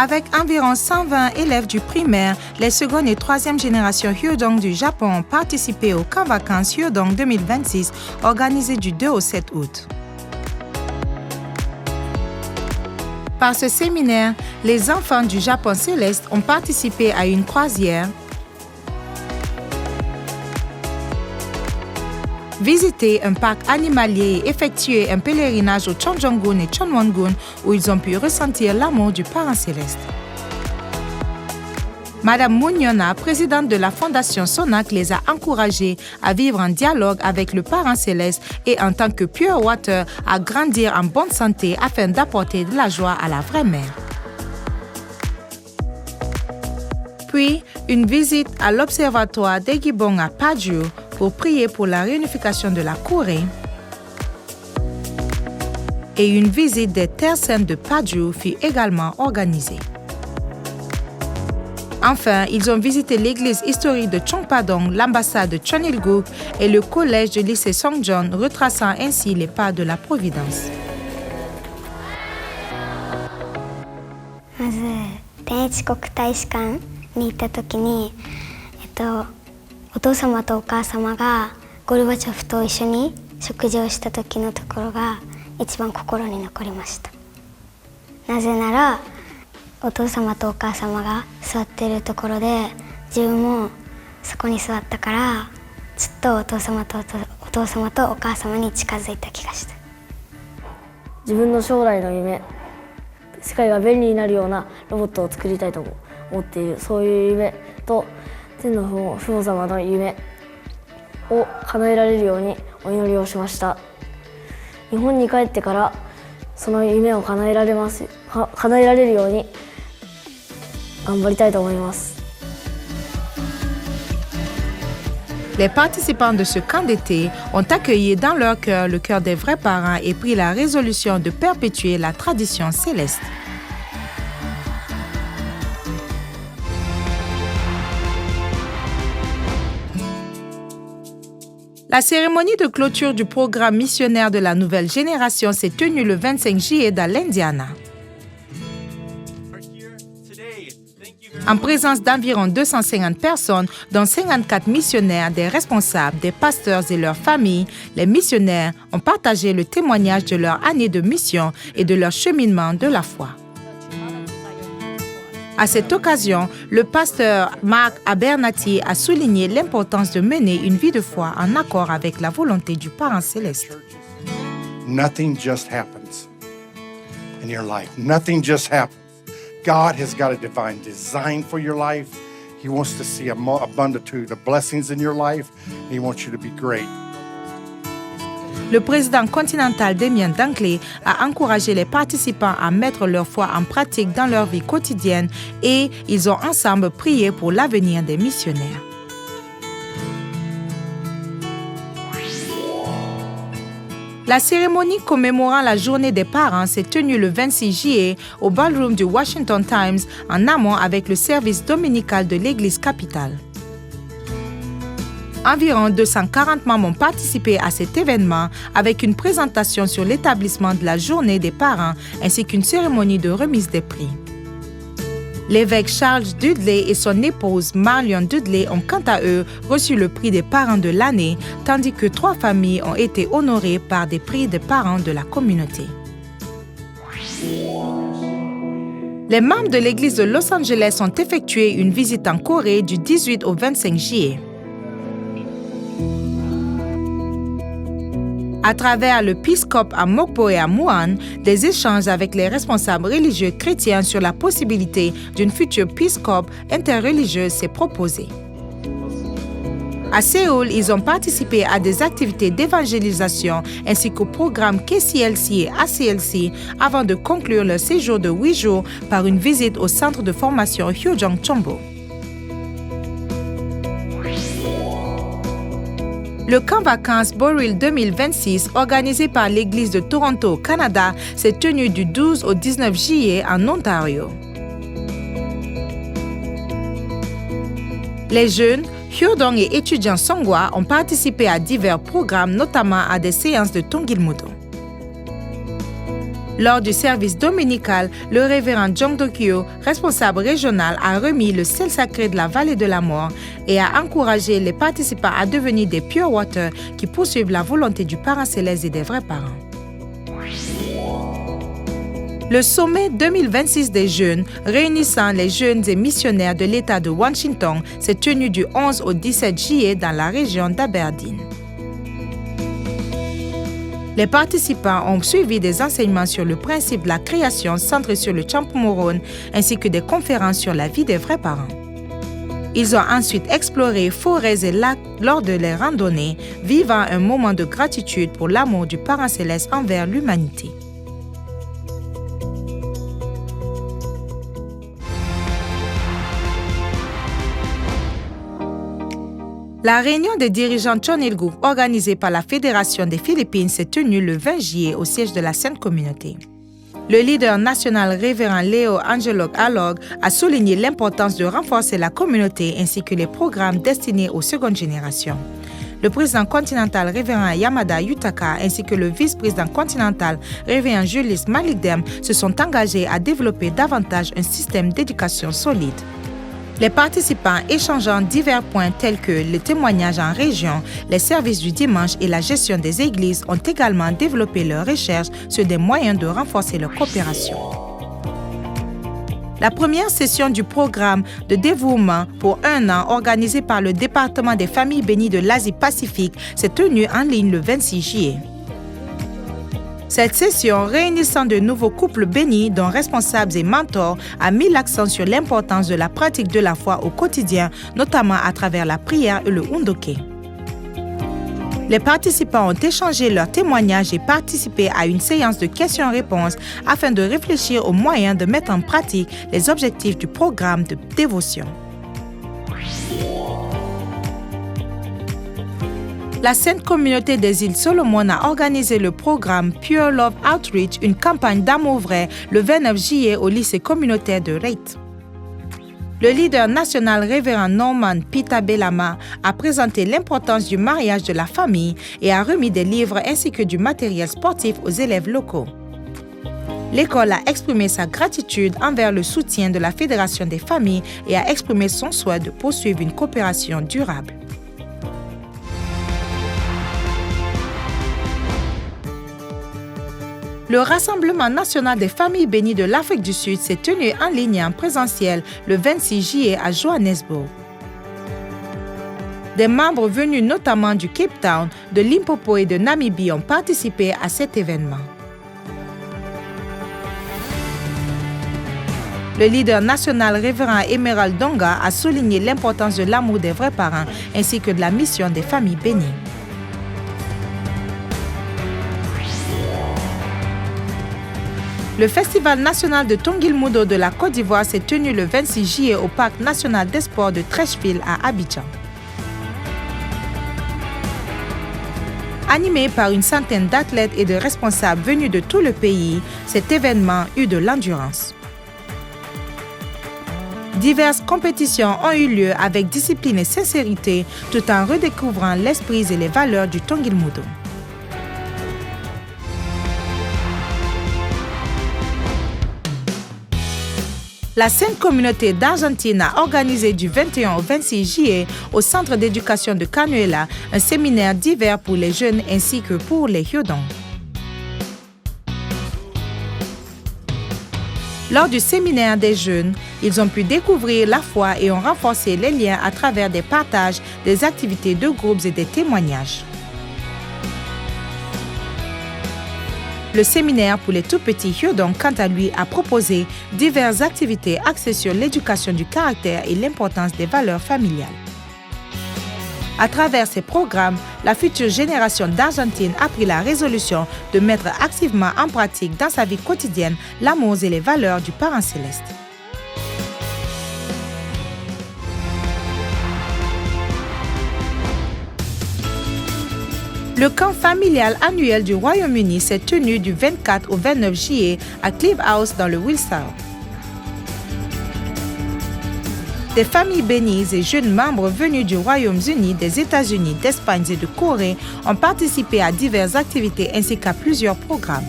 Avec environ 120 élèves du primaire, les secondes et troisième générations Hyodong du Japon ont participé au camp vacances Hyodong 2026 organisé du 2 au 7 août. Par ce séminaire, les enfants du Japon céleste ont participé à une croisière, visité un parc animalier et effectué un pèlerinage au Chonjongun et Chonwongun où ils ont pu ressentir l'amour du parent céleste. Madame Munyona, présidente de la Fondation Sonak, les a encouragés à vivre en dialogue avec le parent céleste et en tant que Pure Water à grandir en bonne santé afin d'apporter de la joie à la vraie mère. Puis, une visite à l'observatoire d'Egibong à Paju pour prier pour la réunification de la Corée et une visite des terres saintes de Paju fut également organisée. Enfin, ils ont visité l'église historique de Chongpadong, l'ambassade de Cheonilguk et le collège du lycée Songjeon, retraçant ainsi les pas de la Providence. まず天一国大使館に行った時に、お父様とお母様がゴルバチョフと一緒に食事をした時のところが一番心に残りました。なぜならお父様とお母様が座っているところで自分もそこに座ったからずっとお父様とお母様に近づいた気がした。自分の将来の夢、世界が便利になるようなロボットを作りたいと思っている、そういう夢と天の父母様の夢を叶えられるようにお祈りをしました。日本に帰ってからその夢を叶えられるように頑張りたいと思います。Les participants de ce camp d'été ont accueilli dans leur cœur le cœur des vrais parents et pris la résolution de perpétuer la tradition céleste. La cérémonie de clôture du programme missionnaire de la nouvelle génération s'est tenue le 25 juillet dans l'Indiana. En présence d'environ 250 personnes, dont 54 missionnaires, des responsables, des pasteurs et leurs familles, les missionnaires ont partagé le témoignage de leur année de mission et de leur cheminement de la foi. À cette occasion, le pasteur Mark Abernathy a souligné l'importance de mener une vie de foi en accord avec la volonté du Parent céleste. Nothing just happens in your life. Nothing just happens. God has got a divine design for your life. He wants to see a abunditude of blessings in your life. And He wants you to be great. Le président continental Damien Dunkley a encouragé les participants à mettre leur foi en pratique dans leur vie quotidienne et ils ont ensemble prié pour l'avenir des missionnaires. La cérémonie commémorant la journée des parents s'est tenue le 26 juillet au ballroom du Washington Times en amont avec le service dominical de l'église capitale. Environ 240 membres ont participé à cet événement avec une présentation sur l'établissement de la journée des parents ainsi qu'une cérémonie de remise des prix. L'évêque Charles Dudley et son épouse Marion Dudley ont quant à eux reçu le prix des parents de l'année, tandis que 3 familles ont été honorées par des prix des parents de la communauté. Les membres de l'église de Los Angeles ont effectué une visite en Corée du 18 au 25 juillet. À travers le Peace Corps à Mokpo et à Muan, des échanges avec les responsables religieux chrétiens sur la possibilité d'une future Peace Corps interreligieuse s'est proposée. À Séoul, ils ont participé à des activités d'évangélisation ainsi qu'au programme KCLC et ACLC avant de conclure leur séjour de 8 jours par une visite au centre de formation Hyojong Chombo. Le camp vacances Boril 2026, organisé par l'Église de Toronto au Canada, s'est tenu du 12 au 19 juillet en Ontario. Les jeunes, Hyodong et étudiants Songwa ont participé à divers programmes, notamment à des séances de Tongilmudo. Lors du service dominical, le révérend Jong Do-kyo, responsable régional, a remis le sel sacré de la vallée de la mort et a encouragé les participants à devenir des pure water qui poursuivent la volonté du Parent céleste et des vrais parents. Le sommet 2026 des jeunes, réunissant les jeunes et missionnaires de l'État de Washington, s'est tenu du 11 au 17 juillet dans la région d'Aberdeen. Les participants ont suivi des enseignements sur le principe de la création centré sur le Champmorron ainsi que des conférences sur la vie des vrais parents. Ils ont ensuite exploré forêts et lacs lors de leurs randonnées, vivant un moment de gratitude pour l'amour du Parent céleste envers l'humanité. La réunion des dirigeants Chonilguk organisée par la Fédération des Philippines s'est tenue le 20 juillet au siège de la Sainte Communauté. Le leader national révérend Leo Angelok Alog a souligné l'importance de renforcer la communauté ainsi que les programmes destinés aux secondes générations. Le président continental révérend Yamada Yutaka ainsi que le vice-président continental révérend Julius Malikdem se sont engagés à développer davantage un système d'éducation solide. Les participants échangeant divers points tels que le témoignage en région, les services du dimanche et la gestion des églises ont également développé leurs recherches sur des moyens de renforcer leur coopération. La première session du programme de dévouement pour 1 an organisé par le département des familles bénies de l'Asie-Pacifique s'est tenue en ligne le 26 juillet. Cette session, réunissant de nouveaux couples bénis, dont responsables et mentors, a mis l'accent sur l'importance de la pratique de la foi au quotidien, notamment à travers la prière et le hundoke. Les participants ont échangé leurs témoignages et participé à une séance de questions-réponses afin de réfléchir aux moyens de mettre en pratique les objectifs du programme de dévotion. La Sainte Communauté des îles Solomon a organisé le programme Pure Love Outreach, une campagne d'amour vrai, le 29 juillet au lycée communautaire de Reit. Le leader national révérend Norman Pita Belama a présenté l'importance du mariage de la famille et a remis des livres ainsi que du matériel sportif aux élèves locaux. L'école a exprimé sa gratitude envers le soutien de la Fédération des familles et a exprimé son souhait de poursuivre une coopération durable. Le Rassemblement national des familles bénies de l'Afrique du Sud s'est tenu en ligne et en présentiel le 26 juillet à Johannesburg. Des membres venus notamment du Cape Town, de Limpopo et de Namibie ont participé à cet événement. Le leader national révérend Emerald Donga a souligné l'importance de l'amour des vrais parents ainsi que de la mission des familles bénies. Le Festival national de Tongilmudo de la Côte d'Ivoire s'est tenu le 26 juillet au Parc national des sports de Treichville à Abidjan. Animé par une centaine d'athlètes et de responsables venus de tout le pays, cet événement eut de l'endurance. Diverses compétitions ont eu lieu avec discipline et sincérité, tout en redécouvrant l'esprit et les valeurs du Tongilmudo. La Sainte Communauté d'Argentine a organisé du 21 au 26 juillet au Centre d'éducation de Canuela un séminaire d'hiver pour les jeunes ainsi que pour les Hyodong. Lors du séminaire des jeunes, ils ont pu découvrir la foi et ont renforcé les liens à travers des partages, des activités de groupes et des témoignages. Le séminaire pour les tout-petits Hyodong, quant à lui, a proposé diverses activités axées sur l'éducation du caractère et l'importance des valeurs familiales. À travers ces programmes, la future génération d'Argentine a pris la résolution de mettre activement en pratique dans sa vie quotidienne l'amour et les valeurs du Parent céleste. Le camp familial annuel du Royaume-Uni s'est tenu du 24 au 29 juillet à Clive House dans le Wiltshire. Des familles bénies et jeunes membres venus du Royaume-Uni, des États-Unis, d'Espagne et de Corée ont participé à diverses activités ainsi qu'à plusieurs programmes.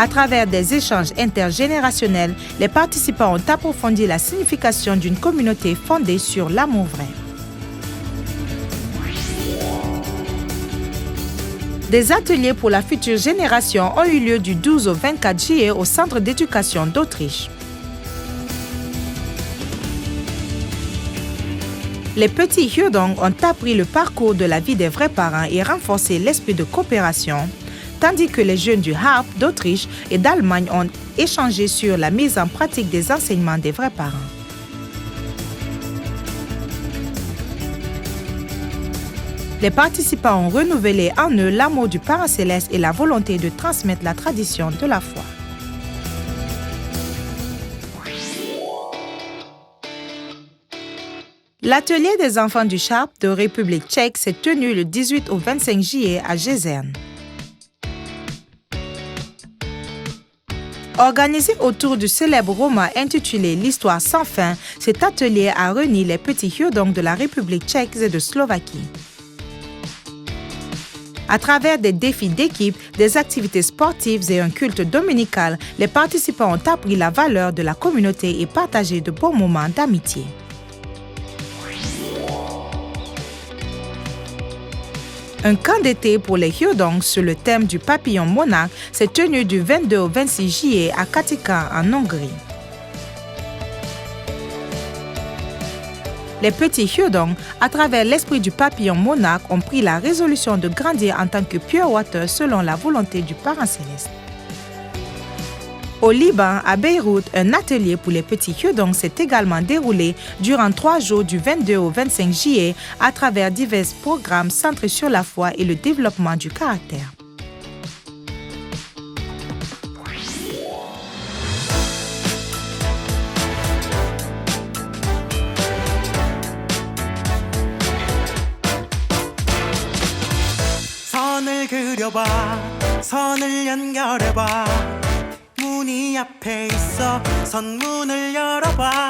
À travers des échanges intergénérationnels, les participants ont approfondi la signification d'une communauté fondée sur l'amour vrai. Des ateliers pour la future génération ont eu lieu du 12 au 24 juillet au Centre d'éducation d'Autriche. Les petits Hyodong ont appris le parcours de la vie des vrais parents et renforcé l'esprit de coopération, tandis que les jeunes du HARP d'Autriche et d'Allemagne ont échangé sur la mise en pratique des enseignements des vrais parents. Les participants ont renouvelé en eux l'amour du Parent céleste et la volonté de transmettre la tradition de la foi. L'atelier des enfants du Sharp de République tchèque s'est tenu le 18 au 25 juillet à Jezern. Organisé autour du célèbre roman intitulé L'Histoire sans fin, cet atelier a réuni les petits Hyodong de la République tchèque et de Slovaquie. À travers des défis d'équipe, des activités sportives et un culte dominical, les participants ont appris la valeur de la communauté et partagé de bons moments d'amitié. Un camp d'été pour les Hyodong sur le thème du papillon monarque s'est tenu du 22 au 26 juillet à Katika en Hongrie. Les petits Hyodong, à travers l'esprit du papillon monarque, ont pris la résolution de grandir en tant que pure water selon la volonté du Parent céleste. Au Liban, à Beyrouth, un atelier pour les petits Hyodong s'est également déroulé durant 3 jours du 22 au 25 juillet à travers divers programmes centrés sur la foi et le développement du caractère. 선을 그려봐 선을 연결해봐 문이 앞에 있어 선문을 열어봐